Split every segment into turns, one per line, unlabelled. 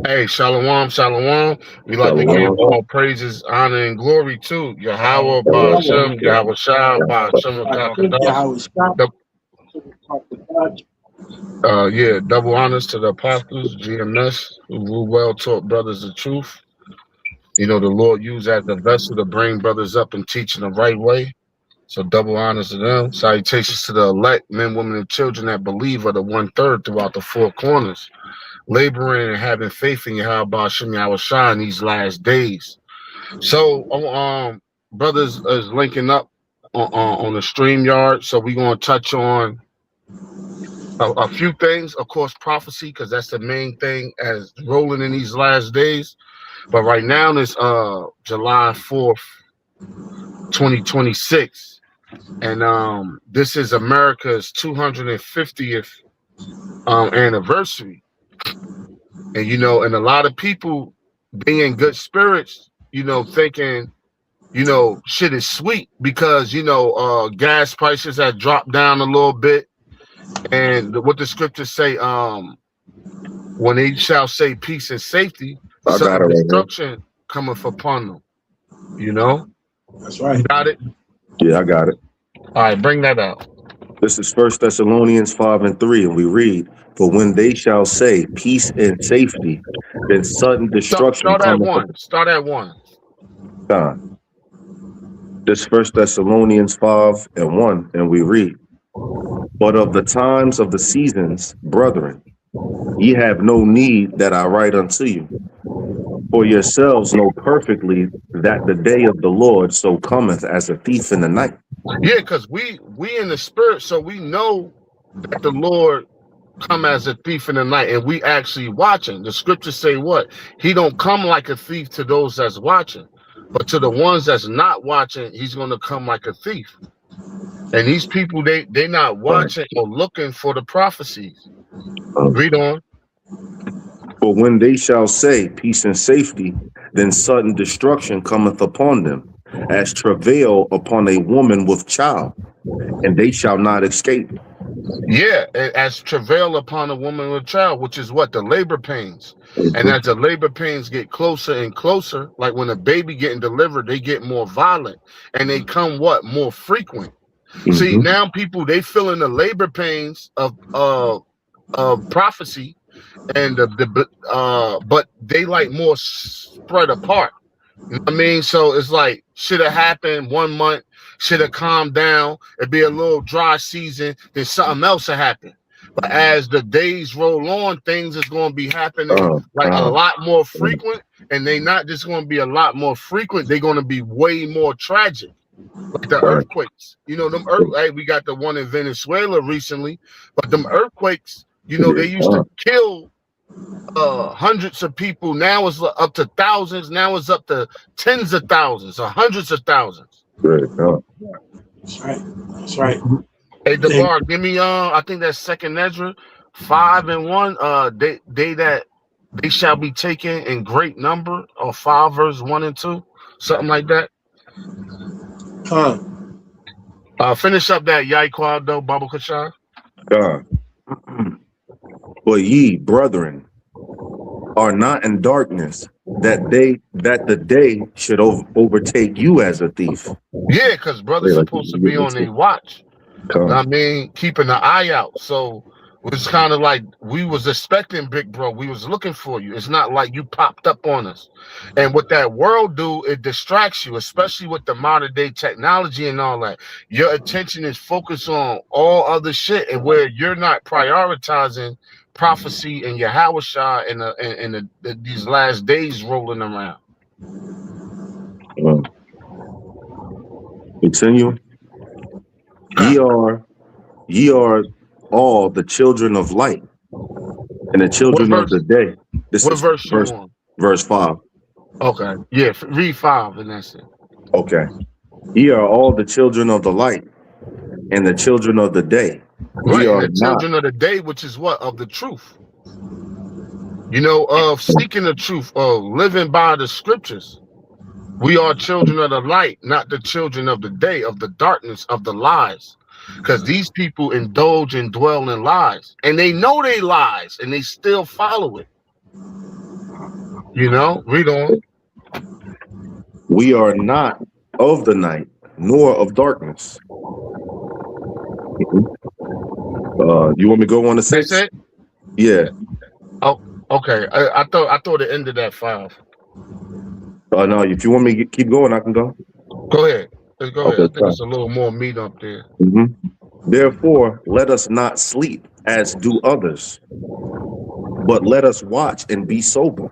Hey, shalom, shalom. We like to give
Shalom.
all praises, honor, and glory to Yahweh,
Shalom.
Ba'ashem, Yahweh Shah, Ba'ashem, Kakada. The yeah, double honors to the apostles, GMS, who rule well, taught brothers the truth. You know, the Lord used as the vessel to bring brothers up and teach in the right way. So double honors to them. Salutations to the elect, men, women, and children that believe are the 1/3 throughout the four corners, laboring and having faith in Yahweh, Ba'ashem, Yahweh Shah in these last days. So, brothers is linking up on the stream yard. So we're gonna touch on a few things, of course, prophecy, because that's the main thing as rolling in these last days. But right now is July 4th, 2026, and this is America's 250th anniversary. And and a lot of people being in good spirits, thinking shit is sweet because gas prices have dropped down a little bit, and what the scriptures say, when they shall say peace and safety,
I got
sudden
it right here.
destruction cometh upon them. You know,
That's
you
right.
got it.
Yeah, I got it.
All right, bring that out.
This is First Thessalonians 5:3, and we read, "For when they shall say peace and safety, then sudden destruction
Start at
cometh
one. Start at one.
upon." This First Thessalonians 5:1, and we read, "But of the times of the seasons, brethren, ye have no need that I write unto you. For yourselves know perfectly that the day of the Lord so cometh as a thief in the night."
Yeah, because we in the spirit, so we know that the Lord come as a thief in the night, and we actually watching. The scriptures say what? He don't come like a thief to those that's watching, but to the ones that's not watching, he's going to come like a thief. And these people, they not
Right.
watching or looking for the prophecies.
Um,
Read on.
For when they shall say peace and safety, then sudden destruction cometh upon them, as travail upon a woman with child, and they shall not escape.
Yeah, as travail upon a woman with a child, which is what? The labor pains. And
Mhm.
as the labor pains get closer and closer, like when a baby getting delivered, they get more violent and they come what? More frequent. See,
Mhm.
now people, they feeling the labor pains of prophecy, and but they like more spread apart. You know what I mean? So it's like should have happened 1 month, should have calmed down, it'd be a little dry season, then something else will happen. But as the days roll on, things is going to be happening
Uh,
like a
uh,
lot more frequent, and they not just going to be a lot more frequent, they're going to be way more tragic. Like the
right.
earthquakes, hey, we got the one in Venezuela recently, but them earthquakes, they used
Uh,
to kill hundreds of people. Now it's up to thousands. Now it's up to tens of thousands or hundreds of thousands.
right.
That's right. That's right.
Hey,
And
Debar, give me I think that's Second Ezra 5:1. They that they shall be taken in great number, or 5 verse 1 and 2, something like that. Finish up that Yaiquad though, Baba Kashar.
Uh, but ye, brethren, are not in darkness, that the day should overtake you as a thief.
Yeah, because
Wait,
brother's
like,
supposed to be on their watch.
come.
I mean, keeping an eye out. So it's kind of like we was expecting, big bro. We was looking for you. It's not like you popped up on us. And what that world do, it distracts you, especially with the modern day technology and all that. Your attention is focused on all other shit, and where you're not prioritizing prophecy and Yahweh Shah and these last days rolling around.
Uh, Continue. Ye are ye are all the children of light and the
What
children of
verse?
the day. This
What
is
verse you on?
verse 5.
Okay, yeah, read 5, and that's it.
Okay. Ye are all the children of the light and the children of the day. Ye
Right, and
are
the
not.
children of the day, which is what? Of the truth. Of seeking the truth, of living by the scriptures. We are children of the light, not the children of the day, of the darkness, of the lies. Because these people indulge and dwell in lies. And they know they lies, and they still follow it. You know, read on.
We are not of the night, nor of darkness. Mhm. You want me to go on to
That's
6?
it.
Yeah.
Oh, okay. I thought it ended at 5.
No, if you want me to keep going, I can go.
Go ahead. Let's go ahead.
Okay,
I think
fine.
it's a little more meat up there.
Therefore, let us not sleep as do others, but let us watch and be sober.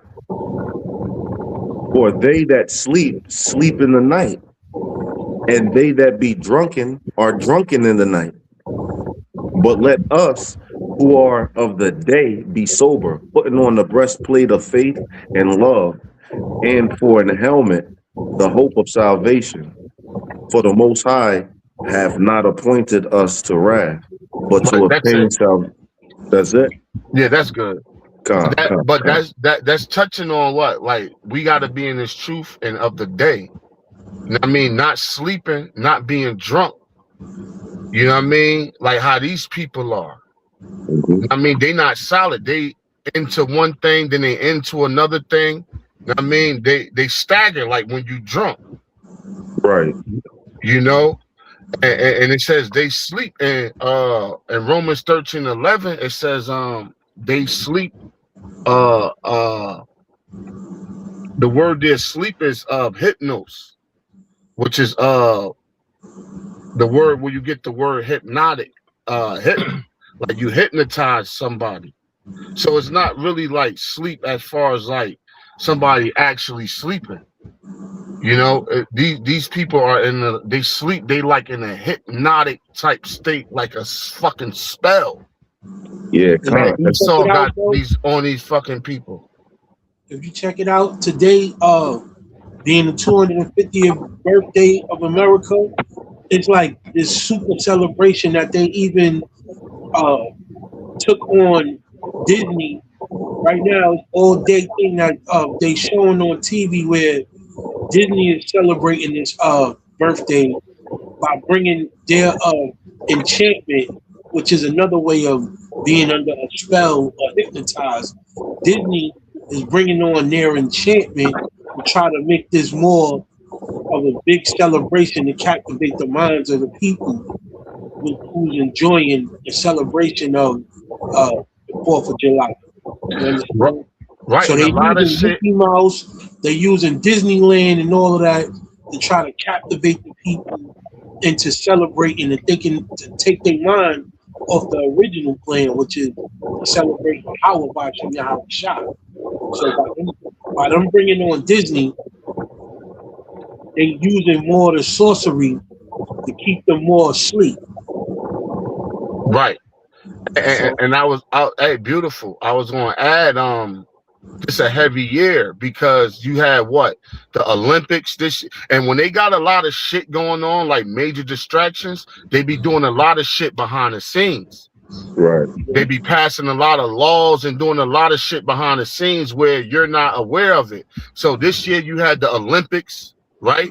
For they that sleep, sleep in the night, and they that be drunken are drunken in the night. But let us who are of the day be sober, putting on the breastplate of faith and love, and for an helmet, the hope of salvation. For the Most High have not appointed us to wrath, but to
Right. That's
obtain
it.
salvation. That's it.
Yeah, that's good.
Con, con,
But
con.
that's touching on what? Like we got to be in this truth and of the day. You know what I mean? Not sleeping, not being drunk. You know what I mean? Like how these people are.
Mhm.
I mean, they not solid. They into one thing, then they into another thing. You know what I mean? They stagger like when you drunk.
Right.
You know, and it says they sleep. And in Romans 13:11, it says they sleep. The word there sleep is hypnos, which is the word where you get the word hypnotic, like you hypnotize somebody. So it's not really like sleep as far as like somebody actually sleeping. You know, these people are they sleep. They like in a hypnotic type state, like a fucking spell
Yeah,
And if
that
con.
you check
Esau
it out,
got
bro,
these fucking people.
if you check it out today, being the 250th birthday of America, it's like this super celebration that they even uh, took on Disney. Right now, it's all day thing that they showing on TV where Disney is celebrating this birthday by bringing their enchantment, which is another way of being under a spell or hypnotized. Disney is bringing on their enchantment to try to make this more of a big celebration to captivate the minds of the people who's enjoying the celebration of uh, the 4th of July. You understand?
Right,
So
and
they're
a lot of
using
shit.
Mickey Mouse, they're using Disneyland and all of that to try to captivate the people into celebrating and thinking to take their mind off the original plan, which is to celebrate Yahweh Bashim Yahweh Shah. So by them bringing on Disney, they using more of the sorcery to keep them more asleep.
Right,
So
and I was out. Hey, beautiful. I was going to add it's a heavy year because you had what the Olympics this, and when they got a lot of shit going on, like major distractions, they be doing a lot of shit behind the scenes.
Right.
They be passing a lot of laws and doing a lot of shit behind the scenes where you're not aware of it. So this year you had the Olympics, right?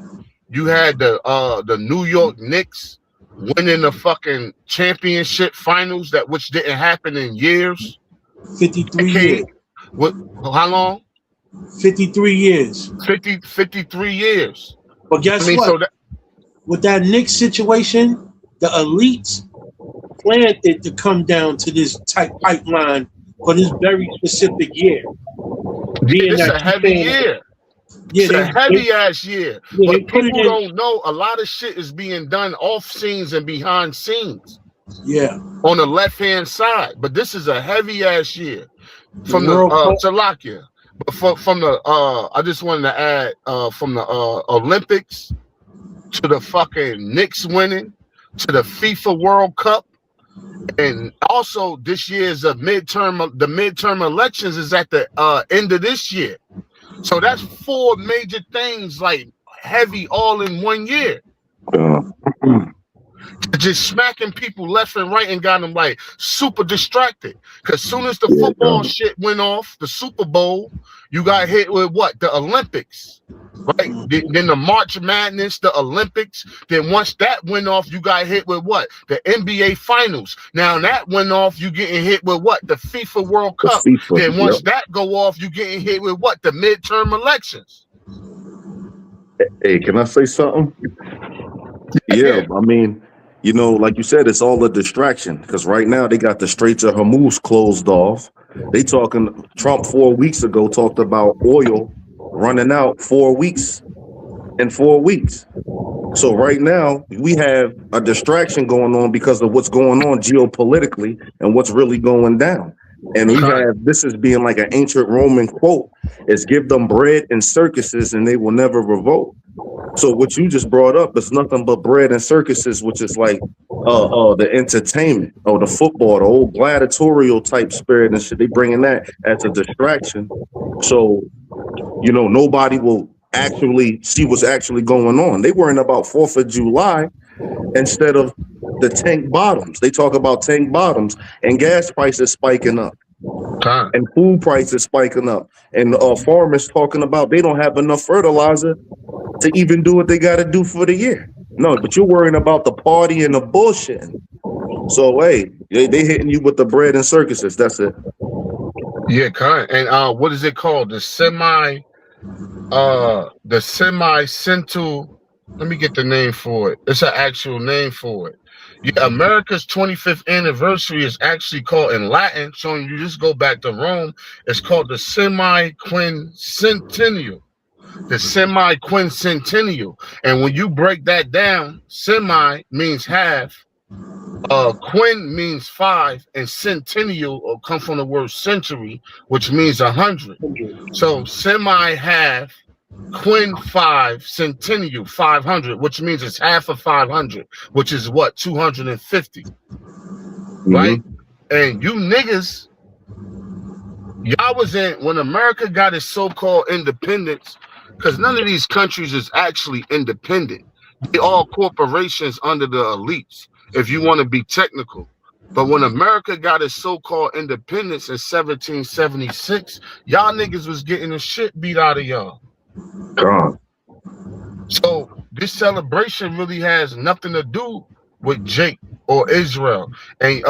You had the New York Knicks winning the fucking championship finals, that which didn't happen in years,
53 years.
decade. What? How long?
53 years.
53 years.
But
I
guess
mean,
what?
so that
With that Knicks situation, the elites planned it to come down to this tight pipeline for this very specific year. Being
it's
that
a
you
heavy
saying,
year.
yeah,
It's a
they
heavy ass year.
yeah, they
But
put it
people
in,
don't know a lot of shit is being done off scenes and behind scenes
yeah,
on the left hand side. But this is a heavy ass year
the
from the
World Cup,
Salakia. But from the I just wanted to add from the Olympics to the fucking Knicks winning to the FIFA World Cup. And also this year is the midterm elections is at the end of this year. So that's 4 major things like heavy all in 1 year.
Uh,
Just smacking people left and right and got them like super distracted. Cause soon as the
yeah,
football
con.
shit went off, the Super Bowl, you got hit with what? The Olympics. right? Then the March Madness, the Olympics. Then once that went off, you got hit with what? The NBA Finals. Now that went off, you getting hit with what? The FIFA World
The
Cup.
FIFA,
Then once that go off, you getting hit with what? The midterm elections.
Hey, can I say something? Yeah, I mean, you know, like you said, it's all a distraction because right now they got the Straits of Hormuz closed off. They talking Trump 4 weeks ago talked about oil running out 4 weeks in 4 weeks. So right now we have a distraction going on because of what's going on geopolitically and what's really going down. And we have this as being like an ancient Roman quote: "Is give them bread and circuses, and they will never revolt." So what you just brought up is nothing but bread and circuses, which is like the entertainment or the football, the old gladiatorial type spirit and shit. They bringing that as a distraction. So, you know, nobody will actually see what's actually going on. They worrying about 4th of July instead of the tank bottoms. They talk about tank bottoms and gas prices spiking up. And food prices spiking up. And farmers talking about they don't have enough fertilizer to even do what they got to do for the year. No, but you're worrying about the party and the bullshitting. So, hey, they hitting you with the bread and circuses. That's it.
Yeah, kind. And what is it called? The Semiquincentennial. Let me get the name for it. It's an actual name for it. Yeah, America's 25th anniversary is actually called in Latin. So you just go back to Rome. It's called the Semiquincentennial. The Semiquincentennial. And when you break that down, semi means half. Quin means 5, and centennial come from the word century, which means 100. So semi half, quin 5, centennial 500, which means it's half of 500, which is what, 250, right? And you niggas, y'all was in when America got its so-called independence, because none of these countries is actually independent. They all corporations under the elites, if you want to be technical. But when America got its so-called independence in 1776, y'all niggas was getting the shit beat out of y'all.
God.
So this celebration really has nothing to do with Jake or Israel. And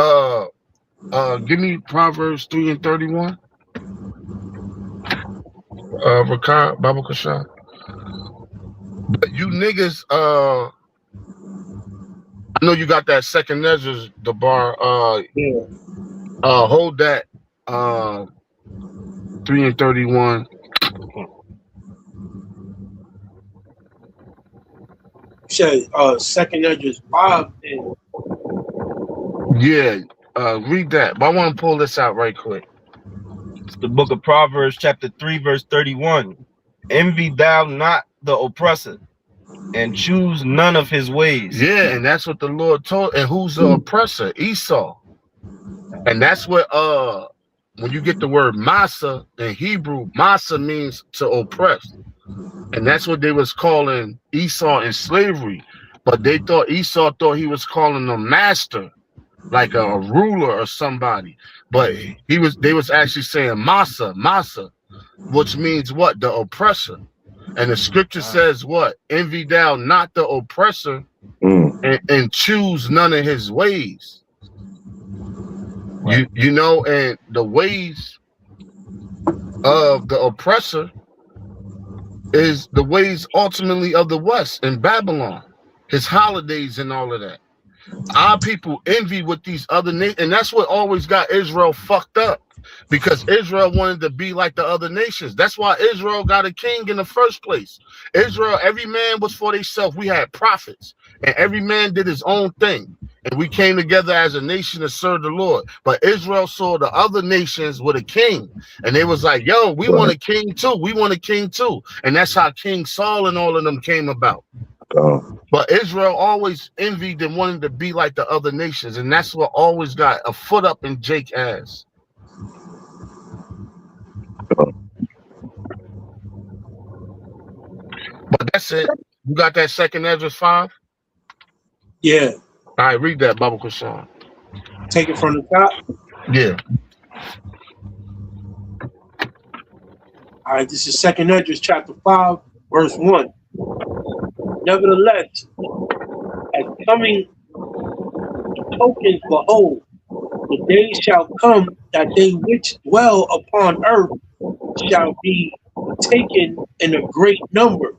give me Proverbs 3 and 31. Rakah, Baba Kashan. But you niggas, I know you got that second measures, the bar. Hold that 3 and 31.
Said second address 5.
Yeah, read that. But I want to pull this out right quick.
It's the book of Proverbs, chapter 3, verse 31. Envy thou not the oppressor, and choose none of his ways.
Yeah, and that's what the Lord told. And who's the oppressor? Esau. And that's what when you get the word masa in Hebrew, masa means to oppress. And that's what they was calling Esau in slavery. But they thought Esau thought he was calling them master, like a ruler or somebody. But they was actually saying masa, which means what? The oppressor. And the scripture says what? Envy thou not the oppressor, and choose none of his ways. You know, and the ways of the oppressor is the ways ultimately of the West in Babylon, his holidays and all of that. Our people envy with these other nations, and that's what always got Israel fucked up, because Israel wanted to be like the other nations. That's why Israel got a king in the first place. Israel, every man was for themselves. We had prophets, and every man did his own thing. And we came together as a nation to serve the Lord. But Israel saw the other nations with a king. And they was like, yo, we want a king too. We want a king too. And that's how King Saul and all of them came about. But Israel always envied and wanted to be like the other nations. And that's what always got a foot up in Jake's ass. But that's it. You got that second Ezra 5?
Yeah.
All right, read that, Baba Kashan.
Take it from the top?
Yeah.
All right, this is second Ezra chapter 5, verse 1. Nevertheless, as coming tokens, behold, the days shall come that they which dwell upon earth shall be taken in a great number,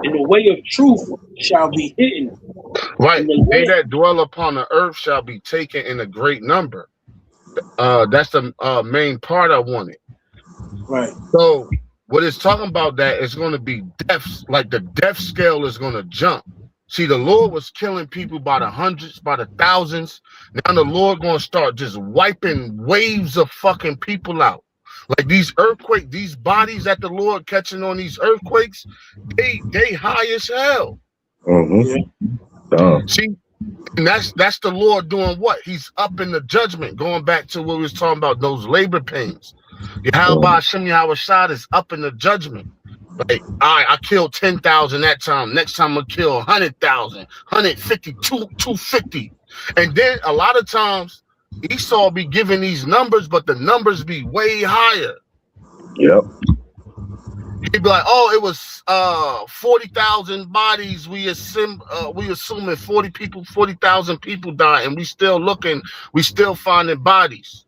and the way of truth shall be hidden,
Right.
and the
They
land.
that dwell upon the earth shall be taken in a great number. That's the main part I wanted.
Right.
So what it's talking about, that it's going to be deaths, like the death scale is going to jump. See, the Lord was killing people by the hundreds, by the thousands. Now the Lord going to start just wiping waves of fucking people out. Like these earthquakes, these bodies that the Lord catching on these earthquakes, they high as hell.
Yeah.
See, and that's the Lord doing what? He's up in the judgment. Going back to what we was talking about, those labor pains. Yahweh Hashem Yahweh Shad is up in the judgment. Like, all right, I killed 10,000 that time. Next time I'll kill 100,000, 150, 250. And then a lot of times Esau be giving these numbers, but the numbers be way higher.
Yep.
He'd be like, oh, it was 40,000 bodies. We assuming 40,000 people died, and we still looking, we still finding bodies.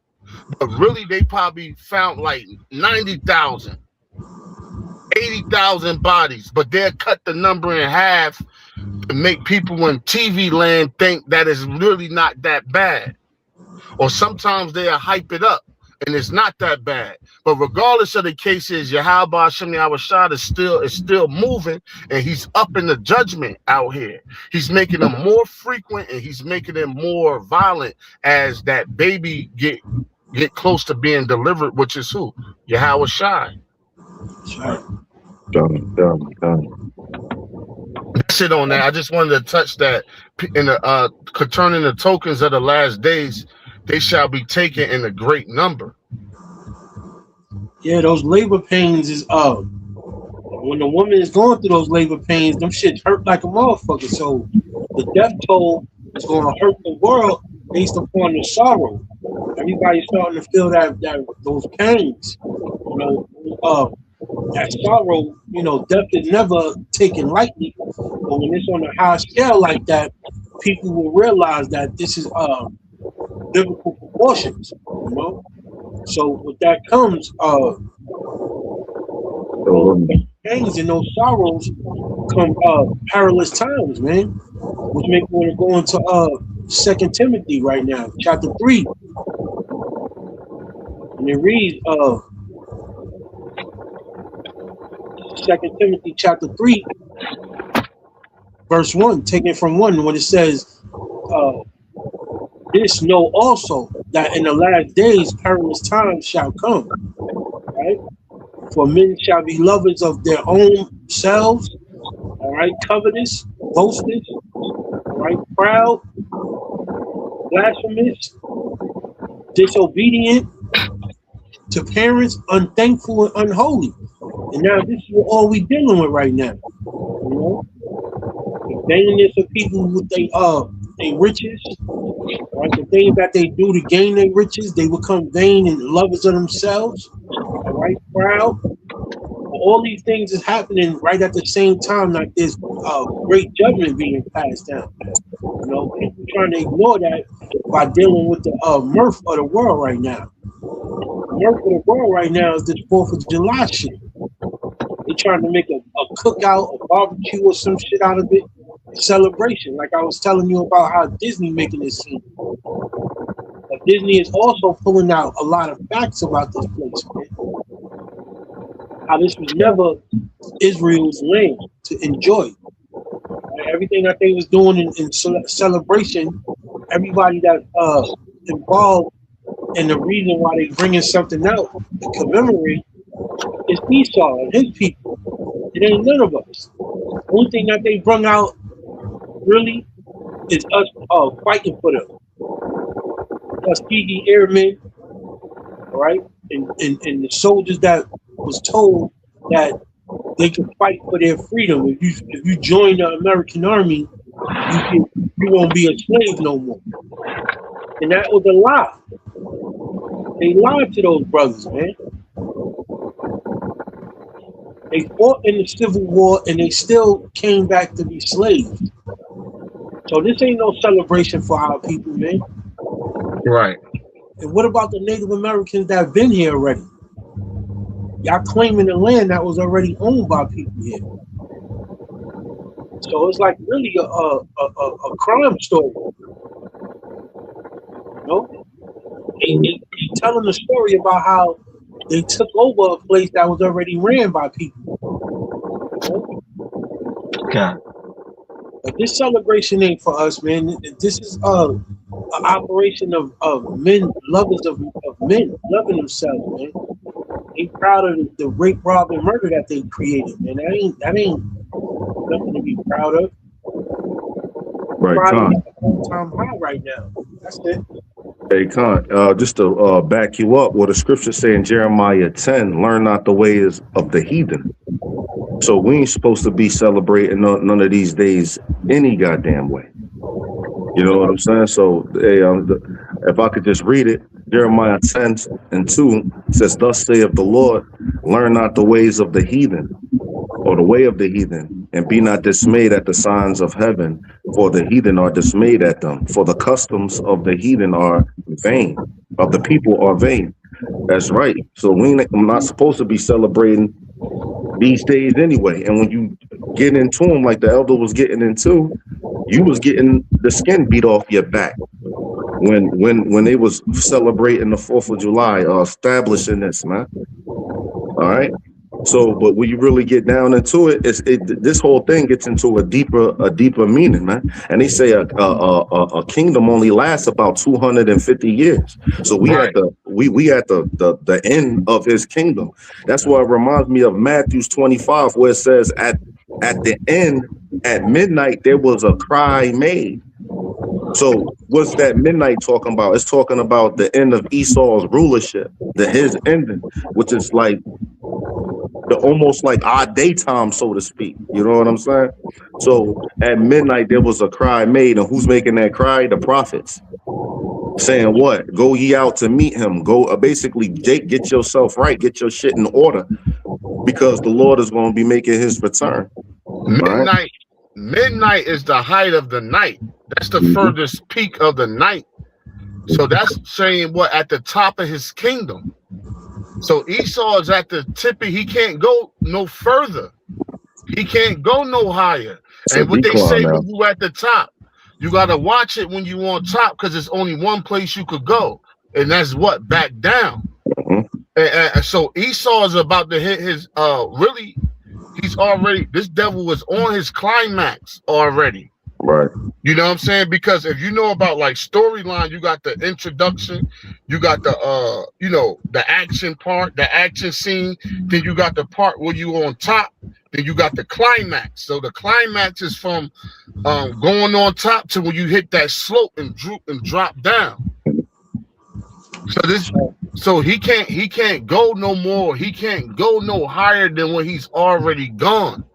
But really, they probably found like 90,000, 80,000 bodies. But they'll cut the number in half to make people in TV land think that it's really not that bad. Or sometimes they'll hype it up, and it's not that bad. But regardless of the case, is Yahweh Hashem Yahweh Shad is still moving, and he's up in the judgment out here. He's making them more frequent, and he's making them more violent as that baby get close to being delivered, which is who? Yahweh Shad.
Right.
Done.
That's it on that. I just wanted to touch that. In the concerning the tokens of the last days, they shall be taken in a great number.
Yeah, those labor pains is when the woman is going through those labor pains, them shit hurt like a motherfucker. So the death toll is going to hurt the world based upon the sorrow. Everybody's starting to feel that those pains. You know, that sorrow. You know, death is never taken lightly. But when it's on a high scale like that, people will realize that this is biblical proportions. You know. So with that comes those pains and those sorrows come perilous times, man. Which make me want to go into 2 Timothy right now, chapter 3. And it reads 2 Timothy chapter 3, verse 1, taken from 1, when it says, this know also that in the last days perilous times shall come, right? For men shall be lovers of their own selves, all right, covetous, boasters, all right, proud, blasphemous, disobedient to parents, unthankful and unholy. And now this is all we dealing with right now. You know, the vainness of people with their riches, right? The things that they do to gain their riches, they become vain and lovers of themselves. All right, proud. All these things is happening right at the same time, like this great judgment being passed down. You know, people trying to ignore that by dealing with the mirth of the world right now. The mirth of the world right now is this 4th of July shit. They trying to make a cookout, a barbecue, or some shit out of it. Celebration, like I was telling you about how Disney making this scene. But Disney is also pulling out a lot of facts about this place, man. How this was never Israel's land to enjoy. Everything that they was doing in celebration, everybody that involved, and the reason why they bringing something out to commemorate is Esau and his people. It ain't none of us. The only thing that they brought out really is us fighting for them. Tuskegee Airmen, all right, and the soldiers that was told that they could fight for their freedom. If you join the American Army, you won't be a slave no more. And that was a lie. They lied to those brothers, man. They fought in the Civil War and they still came back to be slaves. So this ain't no celebration for our people, man.
Right.
And what about the Native Americans that have been here already? Y'all claiming the land that was already owned by people here. So it's like really a crime story. You know? They telling a story about how they took over a place that was already ran by people. You know?
God.
But this celebration ain't for us, man. This is an operation of men, lovers of men, loving themselves, man. They proud of the rape, rob, and murder that they created, man. That ain't nothing to be proud of.
Right,
Proud of
Con.
at an all-time high right now. That's it.
Hey, Con, just to back you up, what the scripture say in Jeremiah 10, learn not the ways of the heathen. So we ain't supposed to be celebrating none of these days any goddamn way. You know what I'm saying? So, hey, if I could just read it, Jeremiah 10:2 says, "Thus saith the Lord, learn not the ways of the heathen, or the way of the heathen, and be not dismayed at the signs of heaven, for the heathen are dismayed at them. For the customs of the heathen are vain, of the people are vain." That's right. So I'm not supposed to be celebrating these days anyway. And when you get into them, like the elder was getting into, you was getting the skin beat off your back when they was celebrating the 4th of July, establishing this, man. All right. So, but when you really get down into it, this whole thing gets into a deeper meaning, man. And they say a kingdom only lasts about 250 years. So we
Right.
at the end of his kingdom. That's why it reminds me of Matthew's 25, where it says at the end, at midnight, there was a cry made. So what's that midnight talking about? It's talking about the end of Esau's rulership, his ending, which is like almost like our daytime, so to speak. You know what I'm saying? So at midnight, there was a cry made. And who's making that cry? The prophets. Saying what? Go ye out to meet him. Go basically, Jake, get yourself right. Get your shit in order, because the Lord is going to be making his return.
Midnight.
Right?
Midnight is the height of the night. That's the furthest peak of the night. So that's saying what? At the top of his kingdom. So Esau is at the tip. He can't go no further. He can't go no higher.
It's
And
a
what they
decline
say
now.
when you at the top, you got to watch it when you on top, because there's only one place you could go. And that's what? Back down. And so Esau is about to hit his, really, he's already, this devil was on his climax already.
Right.
You know what I'm saying? Because if you know about like storyline, you got the introduction, you got the the action part, the action scene, then you got the part where you on top, then you got the climax. So the climax is from going on top to when you hit that slope and droop and drop down. So he can't go no more. He can't go no higher than when he's already gone.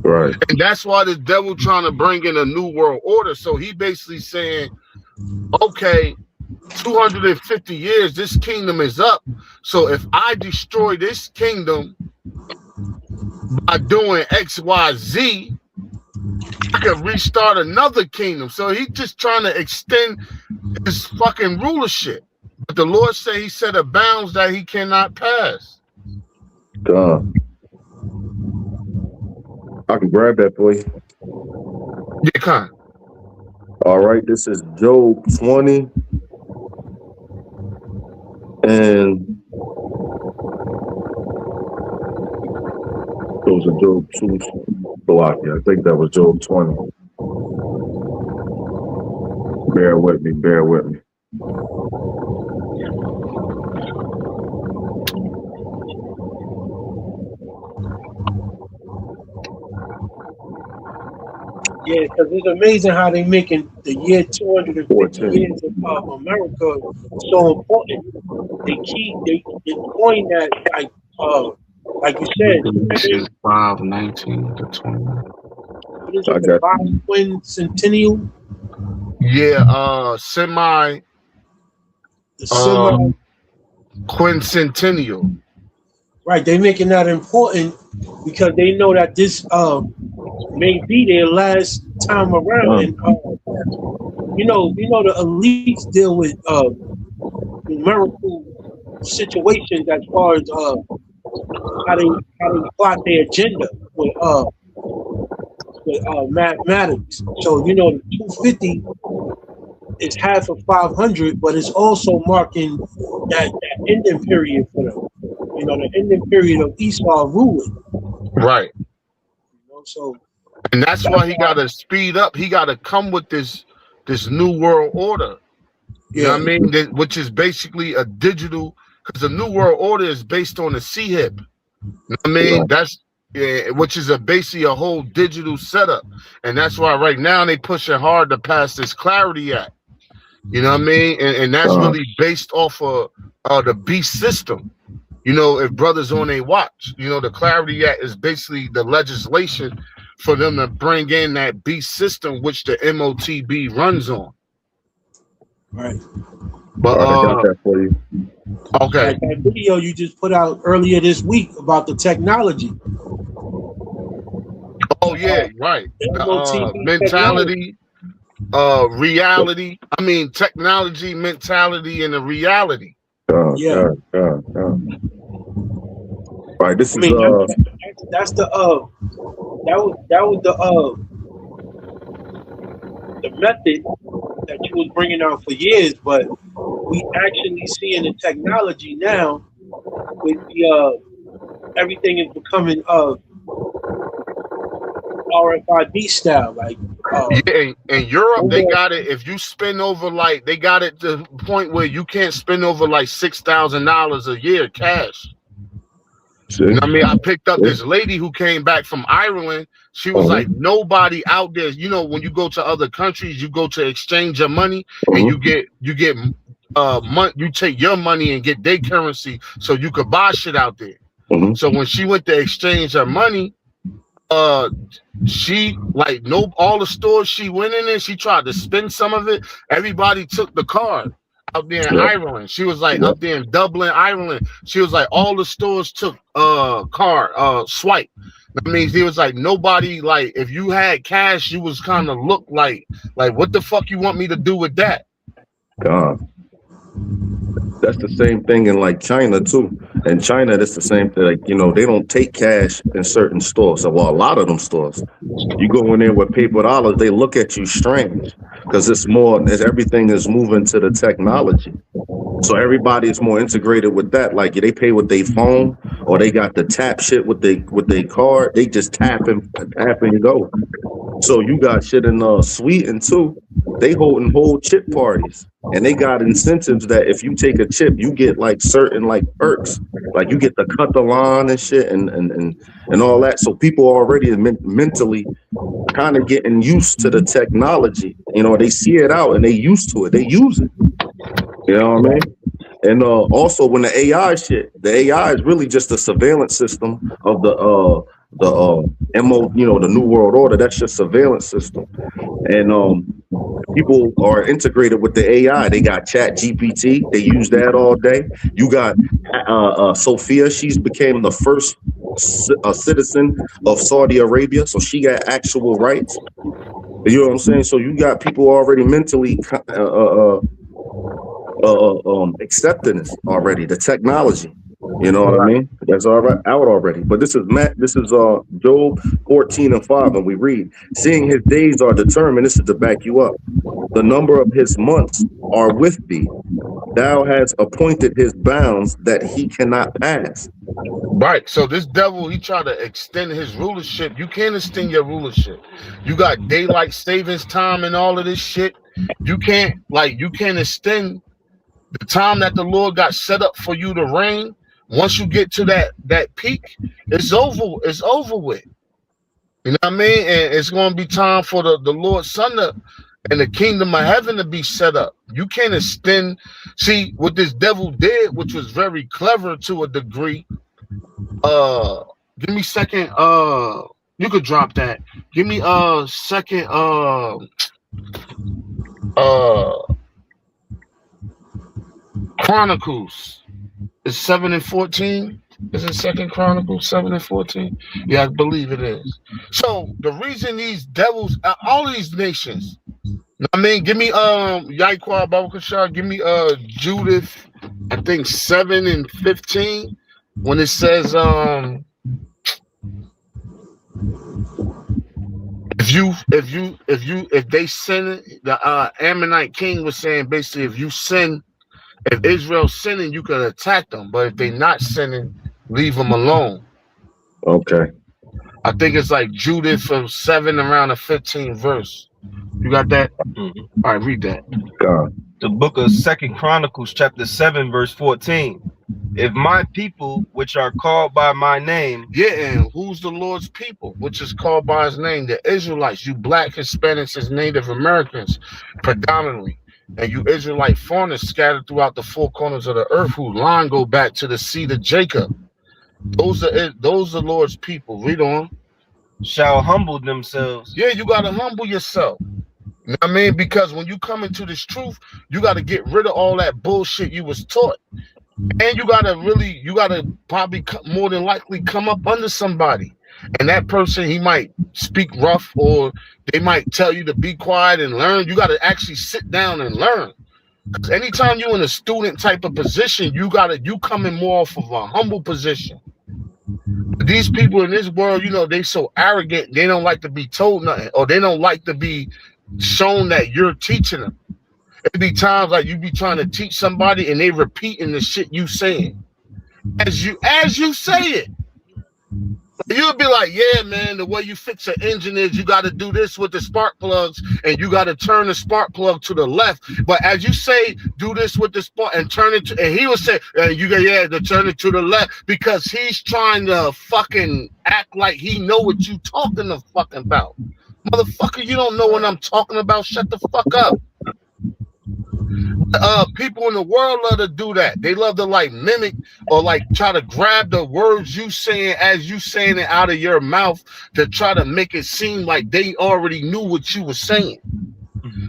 Right.
And that's why the devil trying to bring in a new world order. So he basically saying, okay, 250 years, this kingdom is up. So if I destroy this kingdom by doing X, Y, Z, I can restart another kingdom. So he's just trying to extend his fucking rulership. But the Lord say he set a bounds that he cannot pass.
I can grab that for you.
Yeah, kind.
All right, this is Job 20. And those are Job 2. I think that was Job 20. Bear with me.
Yeah, because it's amazing how they making the year 250
14.
years of America so important. They coin that like you said.
Revelations 5:19 to 20.
What is it? The Semiquincentennial.
Yeah,
The
Quincentennial.
Right, they making that important because they know that this may be their last time around, and the elites deal with numerical situations as far as how they plot their agenda with mathematics. So the 250 is half of 500, but it's also marking that ending period for them. The ending period of Esau ruling.
Right.
So
And that's
that's
why he
why,
got to speed up. He got to come with this new world order. You know
yeah,
what I mean? Which is basically a digital, because the new world order is based on the CHIP. You know what I mean? That's which is basically a whole digital setup, and that's why right now they pushing hard to pass this Clarity Act. You know what I mean? And that's really based off of the beast system. If brothers on a watch, the Clarity Act is basically the legislation for them to bring in that beast system, which the MOTB runs on.
right.
But
All right, I got that for you.
okay.
Like that video you just put out earlier this week about the technology.
Oh yeah, right. The
MOTB technology.
mentality, reality. I mean, technology, mentality, and the reality.
Yeah.
All right, this
I
is
mean, that's the that was the method that you was bringing out for years, but we actually seeing the technology now with the everything is becoming RFID style, like
Yeah, in Europe
no
they
more.
got it. If you spend over they got it to the point where you can't spend over like $6,000 a year cash. You know what I mean? I picked up this lady who came back from Ireland. She was like, nobody out there. When you go to other countries, you go to exchange your money, and you get you take your money and get their currency, so you could buy shit out there. So when she went to exchange her money, she all the stores she went in, she tried to spend some of it. Everybody took the card out there in Ireland. She was like up there in Dublin, Ireland. She was like all the stores took card swipe. I mean, he was like nobody, like if you had cash, you was kind of look like what the fuck you want me to do with that?
God. That's the same thing in like China too. In China, that's the same thing. Like, they don't take cash in certain stores. So, well, a lot of them stores. You go in there with paper dollars, they look at you strange because everything is moving to the technology. So everybody is more integrated with that. Like they pay with their phone, or they got the tap shit with their card. They just tap and go. So you got shit in Sweden too. They holding whole chip parties, and they got incentives that if you take a chip, you get like certain like perks, like you get to cut the line and shit and all that. So people are already mentally kind of getting used to the technology. They see it out and they used to it. They use it. You know what I mean? And also when the AI is really just a surveillance system of the the New World Order. That's just surveillance system. And people are integrated with the AI. They got Chat GPT. They use that all day. You got Sophia. She's became the first citizen of Saudi Arabia, so she got actual rights. You know what I'm saying? So you got people already mentally accepting this already, the technology. You know what I mean? That's all right out already. But this is Job 14:5, and we read, seeing his days are determined, this is to back you up. The number of his months are with thee. Thou hast appointed his bounds that he cannot pass.
Right. So this devil, he tried to extend his rulership. You can't extend your rulership. You got daylight savings time and all of this shit. You can't extend the time that the Lord got set up for you to reign. Once you get to that peak, it's over with. You know what I mean? And it's going to be time for the Lord's Son and the kingdom of heaven to be set up. You can't extend. See, what this devil did, which was very clever to a degree. Give me second. You could drop that. Give me second. Chronicles is 7 and 14. Is it Second Chronicles 7 and 14? Yeah, I believe it is. So the reason these devils, all these nations, I mean, give me Yaiqua Babakashar, give me Judith, I think 7 and 15, when it says if they sin, the Ammonite king was saying basically if Israel's sinning, you can attack them, but if they're not sinning, leave them alone.
Okay.
I think it's like Judith from 7 around the 15th verse. You got that?
Mhm.
All right, read that.
God.
The book of Second Chronicles, chapter 7, verse 14. If my people, which are called by my name,
Yeah, and who's the Lord's people, which is called by his name? The Israelites, you black Hispanics and Native Americans, predominantly. And you Israelite foreigners scattered throughout the four corners of the earth, who line go back to the seed of Jacob. Those are the Lord's people. Read on.
shall humble themselves.
Yeah, you gotta humble yourself. You know what I mean? Because when you come into this truth, you gotta get rid of all that bullshit you was taught. And you gotta probably more than likely come up under somebody. And that person, he might speak rough, or they might tell you to be quiet and learn. You gotta actually sit down and learn. Because anytime you're in a student type of position, you coming more off of a humble position. These people in this world, they so arrogant, they don't like to be told nothing, or they don't like to be shown that you're teaching them. It'd be times like you be trying to teach somebody and they repeating the shit you saying. As you say it. You'll be like, yeah, man, the way you fix an engine is you got to do this with the spark plugs, and you got to turn the spark plug to the left. But as you say, do this with the spark and turn it to, and he will say, to turn it to the left, because he's trying to fucking act like he know what you talking the fucking about. Motherfucker, you don't know what I'm talking about. Shut the fuck up. People in the world love to do that. They love to like mimic or like try to grab the words you saying as you saying it out of your mouth to try to make it seem like they already knew what you were saying.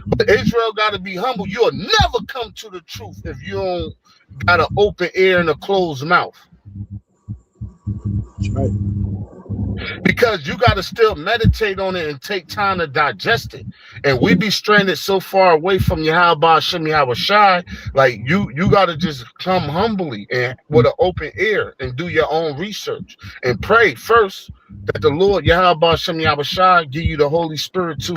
But Israel got to be humble. You'll never come to the truth if you don't got an open ear and a closed mouth.
That's right.
Because you got to still meditate on it and take time to digest it. And we be stranded so far away from Yahweh Shem Yahweh Shai, like you got to just come humbly and with an open ear and do your own research and pray first that the Lord Yahweh Shem Yahweh Shai give you the Holy Spirit too.